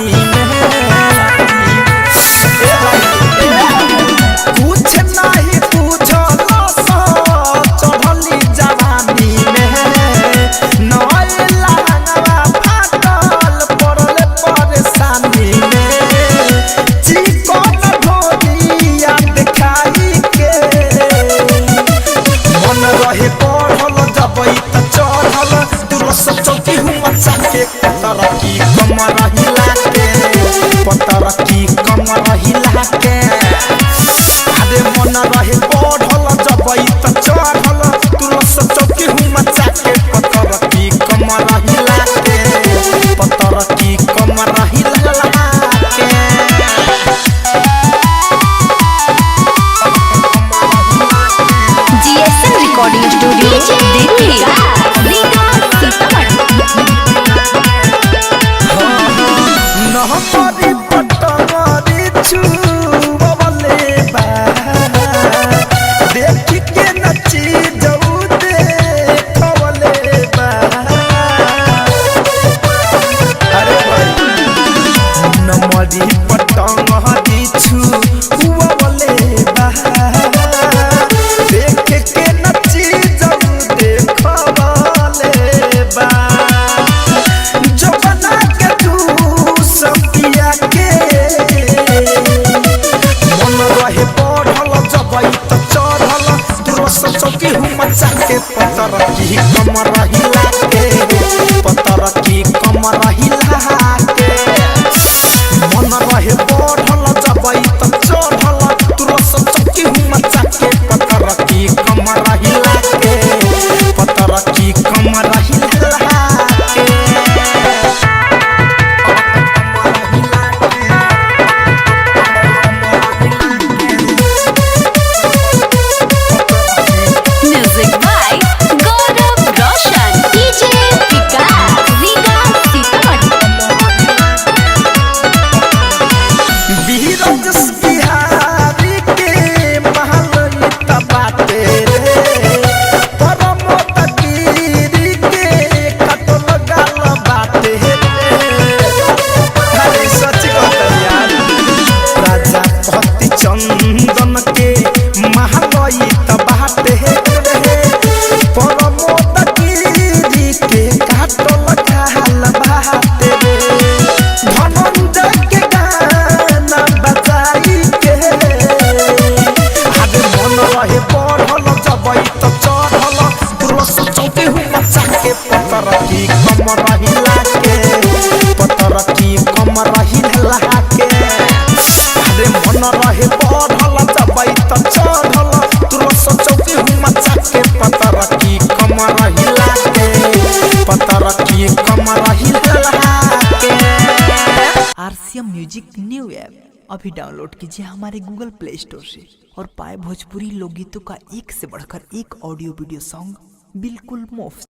सानी कुछ नहीं पूछल चढ़ली जवानी में नए लहंगवा फाटल पड़ल परेशानी में चिकन ढोलिया दिखाई के मन रहे पढ़ल जबई त चढ़ल दुरस चौकी हुआ चाके पतर की कमर हिला के पतर की कमर हिला के अरे मन रहे पढ़ल जबई त चढ़ल दुरस चौकी हुआ चाके पतर की कमर हिला के पतर की कमर हिला के GSM रिकॉर्डिंग स्टूडियो दिल्ली नहमरी पटमरी छुबले बा देख के नची जाऊ देखवले बा अरे भाई नमरी पटमरी छुबले बा देख के नची जाऊ देखवले बा जो बना के तू सपिया के मन रहे पढ़ल जबई त चढ़ल दुरस चौकी हुआ चाके पतर की कमर हिला के पतर की कमर हिला के मन रहे पढ़ल जबई त चढ़ल दुरस चौकी हुआ चाके पतर की कमर हिला के पतर की कमर हिला के music by Gaurav Roshan DJ Vikas Riga Sitamarhi Biraj Bihari के महल बाटे रे परमत गिरी के कटल गाल बाटे रे अरे सच कहत यार प्रजापति चंदन के महल बाटे रे परमत गिरी के कटल गाल बाटे रे धनंजय के गाना बजाई के आगे मन रहे पढ़ल जबई त चढ़ल दुरस चौके हुआ चाके पतर की कमर हिला के पतर की कमर हिला के आगे मन रहे पढ़ल जबई त चढ़ल दुरस चौके हुआ चाके पतर की कमर हिला के पतर की कमर हिला के RCM म्यूजिक न्यू ऐप अभी डाउनलोड कीजिए हमारे गूगल प्ले स्टोर से और पाए भोजपुरी लोकगीतों का एक से बढ़कर एक ऑडियो वीडियो सॉन्ग बिल्कुल मुफ्त।